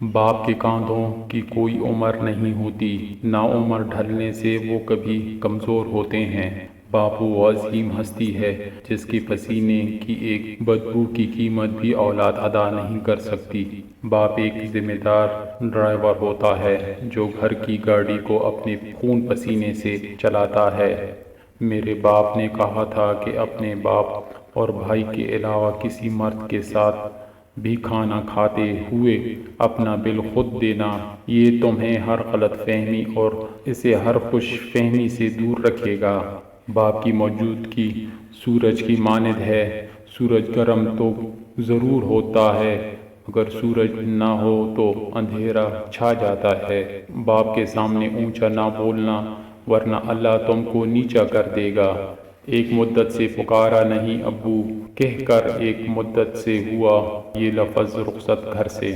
باپ کے کاندھوں کی کوئی عمر نہیں ہوتی، نا عمر ڈھلنے سے وہ کبھی کمزور ہوتے ہیں۔ باپ وہ عظیم ہستی ہے جس کے پسینے کی ایک بدبو کی قیمت بھی اولاد ادا نہیں کر سکتی۔ باپ ایک ذمہ دار ڈرائیور ہوتا ہے جو گھر کی گاڑی کو اپنے خون پسینے سے چلاتا ہے۔ میرے باپ نے کہا تھا کہ اپنے باپ اور بھائی کے علاوہ کسی مرد کے ساتھ بھی کھانا کھاتے ہوئے اپنا بل خود دینا، یہ تمہیں ہر غلط فہمی اور اسے ہر خوش فہمی سے دور رکھے گا۔ باپ کی موجودگی سورج کی مانند ہے، سورج گرم تو ضرور ہوتا ہے مگر سورج نہ ہو تو اندھیرا چھا جاتا ہے۔ باپ کے سامنے اونچا نہ بولنا ورنہ اللہ تم کو نیچا کر دے گا۔ ایک مدت سے پکارا نہیں ابو کہہ کر ایک مدت سے ہوا یہ لفظ رخصت گھر سے۔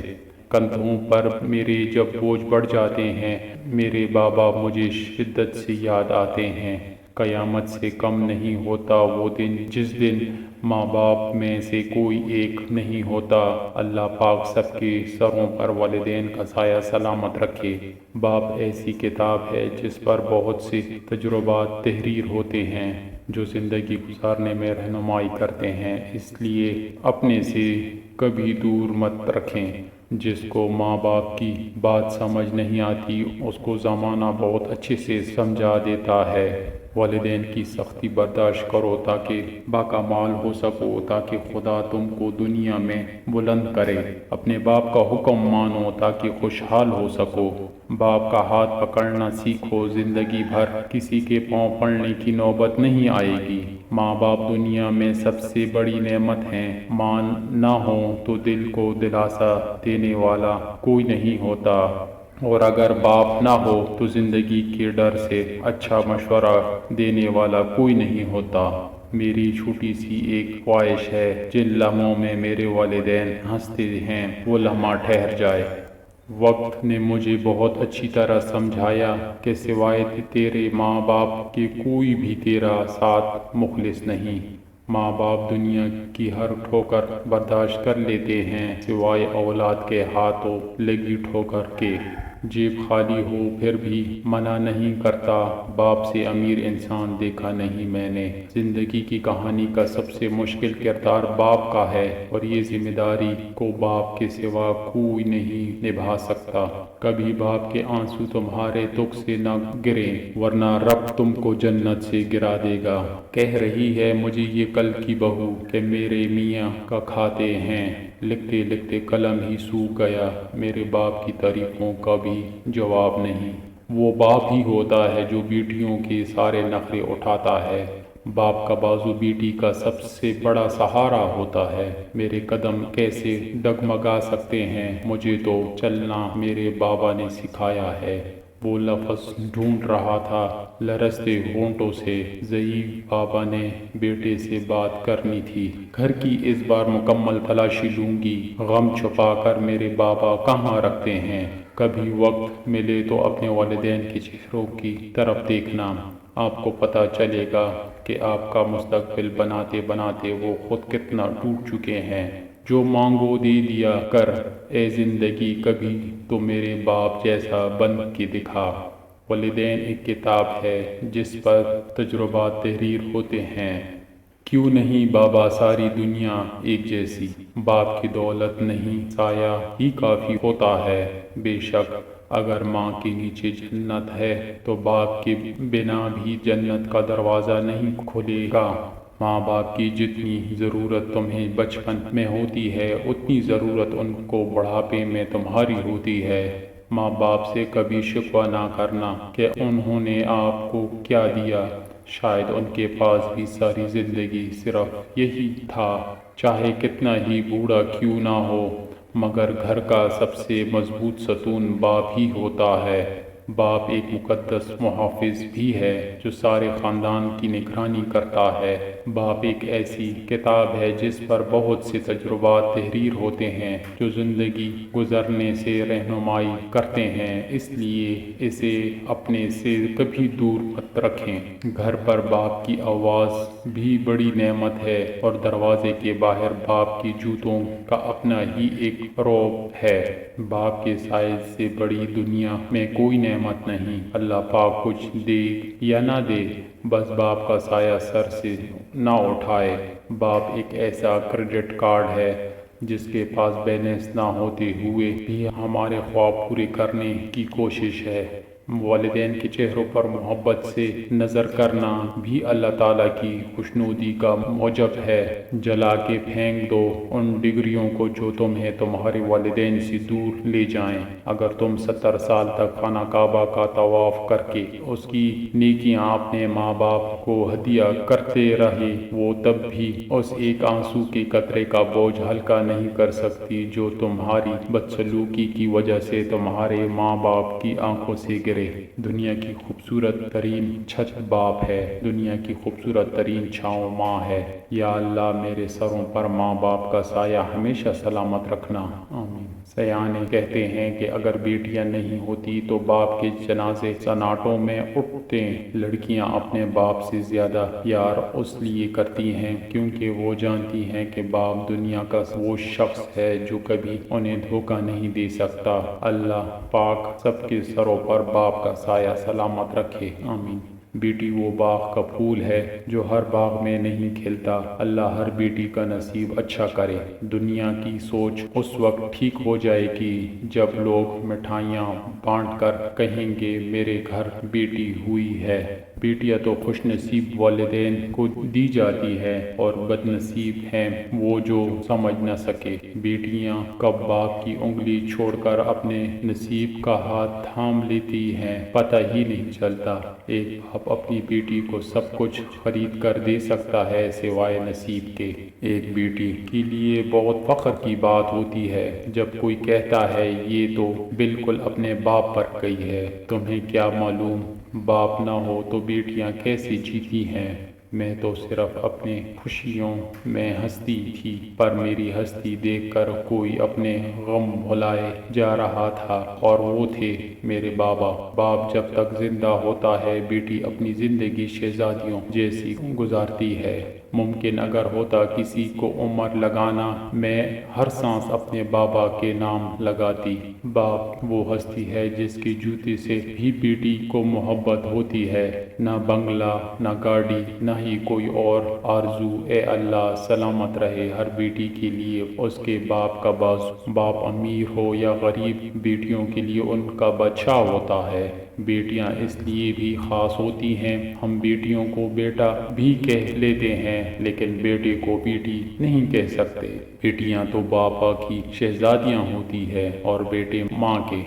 کندھوں پر میرے جب بوجھ بڑھ جاتے ہیں، میرے بابا مجھے شدت سے یاد آتے ہیں۔ قیامت سے کم نہیں ہوتا وہ دن جس دن ماں باپ میں سے کوئی ایک نہیں ہوتا۔ اللہ پاک سب کے سروں پر والدین کا سایہ سلامت رکھے۔ باپ ایسی کتاب ہے جس پر بہت سے تجربات تحریر ہوتے ہیں جو زندگی گزارنے میں رہنمائی کرتے ہیں، اس لیے اپنے سے کبھی دور مت رکھیں۔ جس کو ماں باپ کی بات سمجھ نہیں آتی اس کو زمانہ بہت اچھے سے سمجھا دیتا ہے۔ والدین کی سختی برداشت کرو تاکہ باکمال ہو سکو، تاکہ خدا تم کو دنیا میں بلند کرے۔ اپنے باپ کا حکم مانو تاکہ خوشحال ہو سکو۔ باپ کا ہاتھ پکڑنا سیکھو، زندگی بھر کسی کے پاؤں پڑنے کی نوبت نہیں آئے گی۔ ماں باپ دنیا میں سب سے بڑی نعمت ہیں۔ ماں نہ ہو تو دل کو دلاسا دینے والا کوئی نہیں ہوتا، اور اگر باپ نہ ہو تو زندگی کے ڈر سے اچھا مشورہ دینے والا کوئی نہیں ہوتا۔ میری چھوٹی سی ایک خواہش ہے، جن لمحوں میں میرے والدین ہنستے ہیں وہ لمحہ ٹھہر جائے۔ وقت نے مجھے بہت اچھی طرح سمجھایا کہ سوائے تیرے ماں باپ کے کوئی بھی تیرا ساتھ مخلص نہیں۔ ماں باپ دنیا کی ہر ٹھوکر برداشت کر لیتے ہیں سوائے اولاد کے ہاتھوں لگی ٹھوکر کے۔ جیب خالی ہو پھر بھی منع نہیں کرتا، باپ سے امیر انسان دیکھا نہیں میں نے۔ زندگی کی کہانی کا سب سے مشکل کردار باپ کا ہے، اور یہ ذمہ داری کو باپ کے سوا کوئی نہیں نبھا سکتا۔ کبھی باپ کے آنسو تمہارے تک سے نہ گریں ورنہ رب تم کو جنت سے گرا دے گا۔ کہہ رہی ہے مجھے یہ کل کی بہو کہ میرے میاں کا کھاتے ہیں، لکھتے لکھتے قلم ہی سوکھ گیا۔ میرے باپ کی تعریفوں کا بھی جواب نہیں۔ وہ باپ ہی ہوتا ہے جو بیٹیوں کے سارے نخرے اٹھاتا ہے۔ باپ کا بازو بیٹی کا سب سے بڑا سہارا ہوتا ہے۔ میرے قدم کیسے ڈگمگا سکتے ہیں، مجھے تو چلنا میرے بابا نے سکھایا ہے۔ وہ لفظ ڈھونڈ رہا تھا لرزتے ہونٹوں سے۔ ضعیف بابا نے بیٹے سے بات کرنی تھی۔ گھر کی اس بار مکمل تلاشی لوں گی، غم چھپا کر میرے بابا کہاں رکھتے ہیں۔ کبھی وقت ملے تو اپنے والدین کے چہروں کی طرف دیکھنا، آپ کو پتہ چلے گا کہ آپ کا مستقبل بناتے بناتے وہ خود کتنا ٹوٹ چکے ہیں۔ جو مانگو دے دیا کر اے زندگی، کبھی تو میرے باپ جیسا بن کے دکھا۔ والدین ایک کتاب ہے جس پر تجربات تحریر ہوتے ہیں۔ کیوں نہیں بابا ساری دنیا ایک جیسی؟ باپ کی دولت نہیں، سایہ ہی کافی ہوتا ہے۔ بے شک اگر ماں کے نیچے جنت ہے تو باپ کے بنا بھی جنت کا دروازہ نہیں کھلے گا۔ ماں باپ کی جتنی ضرورت تمہیں بچپن میں ہوتی ہے اتنی ضرورت ان کو بڑھاپے میں تمہاری ہوتی ہے۔ ماں باپ سے کبھی شکوہ نہ کرنا کہ انہوں نے آپ کو کیا دیا، شاید ان کے پاس بھی ساری زندگی صرف یہی تھا۔ چاہے کتنا ہی بوڑھا کیوں نہ ہو مگر گھر کا سب سے مضبوط ستون باپ ہی ہوتا ہے۔ باپ ایک مقدس محافظ بھی ہے جو سارے خاندان کی نگرانی کرتا ہے۔ باپ ایک ایسی کتاب ہے جس پر بہت سے تجربات تحریر ہوتے ہیں جو زندگی گزارنے سے رہنمائی کرتے ہیں، اس لیے اسے اپنے سے کبھی دور مت رکھیں۔ گھر پر باپ کی آواز بھی بڑی نعمت ہے، اور دروازے کے باہر باپ کی جوتوں کا اپنا ہی ایک رعب ہے۔ باپ کے سائے سے بڑی دنیا میں کوئی نعمت نہیں۔ اللہ پاک کچھ دے یا نہ دے، بس باپ کا سایہ سر سے نہ اٹھائے۔ باپ ایک ایسا کریڈٹ کارڈ ہے جس کے پاس بیلنس نہ ہوتے ہوئے بھی ہمارے خواب پورے کرنے کی کوشش ہے۔ والدین کے چہروں پر محبت سے نظر کرنا بھی اللہ تعالیٰ کی خوشنودی کا موجب ہے۔ جلا کے پھینک دو ان ڈگریوں کو جو تمہیں تمہارے والدین سے دور لے جائیں۔ اگر تم 70 سال تک خانہ کعبہ کا طواف کر کے اس کی نیکیاں اپنے ماں باپ کو ہدیہ کرتے رہے، وہ تب بھی اس ایک آنسو کے قطرے کا بوجھ ہلکا نہیں کر سکتی جو تمہاری بدسلوکی کی وجہ سے تمہارے ماں باپ کی آنکھوں سے گرے۔ دنیا کی خوبصورت ترین چھت باپ ہے، دنیا کی خوبصورت ترین چھاؤں ماں ہے۔ یا اللہ میرے سروں پر ماں باپ کا سایہ ہمیشہ سلامت رکھنا، آمین۔ سیانے کہتے ہیں کہ اگر بیٹیاں نہیں ہوتی تو باپ کے جنازے سناٹوں میں اٹھتے۔ لڑکیاں اپنے باپ سے زیادہ پیار اس لیے کرتی ہیں کیونکہ وہ جانتی ہیں کہ باپ دنیا کا وہ شخص ہے جو کبھی انہیں دھوکہ نہیں دے سکتا۔ اللہ پاک سب کے سروں پر باپ کا سایہ سلامت رکھے، آمین۔ بیٹی وہ باغ کا پھول ہے جو ہر باغ میں نہیں کھلتا۔ اللہ ہر بیٹی کا نصیب اچھا کرے۔ دنیا کی سوچ اس وقت ٹھیک ہو جائے گی جب لوگ مٹھائیاں بانٹ کر کہیں گے میرے گھر بیٹی ہوئی ہے۔ بیٹیاں تو خوش نصیب والدین کو دی جاتی ہے اور بد نصیب ہیں وہ جو سمجھ نہ سکے۔ بیٹیاں کب باپ کی انگلی چھوڑ کر اپنے نصیب کا ہاتھ تھام لیتی ہیں پتہ ہی نہیں چلتا۔ ایک باپ اپنی بیٹی کو سب کچھ خرید کر دے سکتا ہے سوائے نصیب کے۔ ایک بیٹی کے لیے بہت فخر کی بات ہوتی ہے جب کوئی کہتا ہے یہ تو بالکل اپنے باپ پر گئی ہے۔ تمہیں کیا معلوم باپ نہ ہو تو بیٹیاں کیسے جیتی ہیں؟ میں تو صرف اپنے خوشیوں میں ہنستی تھی، پر میری ہستی دیکھ کر کوئی اپنے غم بھلائے جا رہا تھا، اور وہ تھے میرے بابا۔ باپ جب تک زندہ ہوتا ہے بیٹی اپنی زندگی شہزادیوں جیسی گزارتی ہے۔ ممکن اگر ہوتا کسی کو عمر لگانا میں ہر سانس اپنے بابا کے نام لگاتی۔ باپ وہ ہستی ہے جس کے جوتے سے بھی بیٹی کو محبت ہوتی ہے۔ نہ بنگلہ، نہ گاڑی، نہ ہی کوئی اور آرزو۔ اے اللہ سلامت رہے ہر بیٹی کے لیے اس کے باپ کا بازو۔ باپ امیر ہو یا غریب، بیٹیوں کے لیے ان کا بادشاہ ہوتا ہے۔ بیٹیاں اس لیے بھی خاص ہوتی ہیں، ہم بیٹیوں کو بیٹا بھی کہہ لیتے ہیں لیکن بیٹے کو بیٹی نہیں کہہ سکتے۔ بیٹیاں تو بابا کی شہزادیاں ہوتی ہے اور بیٹے ماں کے۔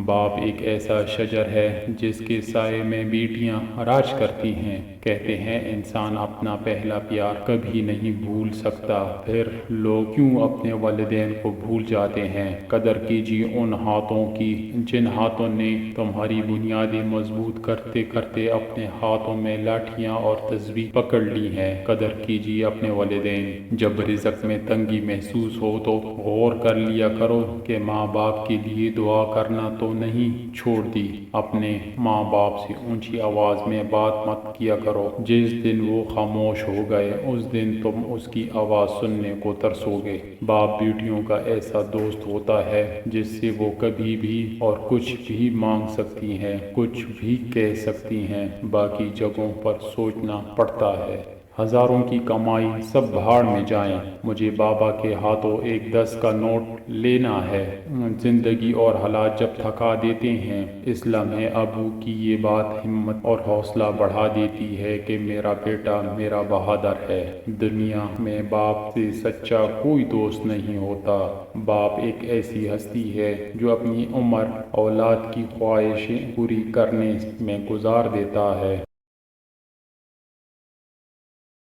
باپ ایک ایسا شجر ہے جس کے سائے میں بیٹیاں راج کرتی ہیں۔ کہتے ہیں انسان اپنا پہلا پیار کبھی نہیں بھول سکتا، پھر لوگ کیوں اپنے والدین کو بھول جاتے ہیں؟ قدر کیجیے ان ہاتھوں کی جن ہاتھوں نے تمہاری بنیادیں مضبوط کرتے کرتے اپنے ہاتھوں میں لاٹھیاں اور تسبیح پکڑ لی ہیں۔ قدر کیجیے اپنے والدین۔ جب رزق میں تنگی محسوس ہو تو غور کر لیا کرو کہ ماں باپ کے لیے دعا کرنا تو نہیں چھوڑ دی۔ اپنے ماں باپ سے اونچی آواز میں بات مت کیا کرو، جس دن وہ خاموش ہو گئے اس دن تم اس کی آواز سننے کو ترسو گے۔ باپ بیٹیوں کا ایسا دوست ہوتا ہے جس سے وہ کبھی بھی اور کچھ بھی مانگ سکتی ہیں، کچھ بھی کہہ سکتی ہیں، باقی جگہوں پر سوچنا پڑتا ہے۔ ہزاروں کی کمائی سب بھاڑ میں جائیں، مجھے بابا کے ہاتھوں ایک 10 کا نوٹ لینا ہے۔ زندگی اور حالات جب تھکا دیتے ہیں، اس لمحے ابو کی یہ بات ہمت اور حوصلہ بڑھا دیتی ہے کہ میرا بیٹا میرا بہادر ہے۔ دنیا میں باپ سے سچا کوئی دوست نہیں ہوتا۔ باپ ایک ایسی ہستی ہے جو اپنی عمر اولاد کی خواہشیں پوری کرنے میں گزار دیتا ہے۔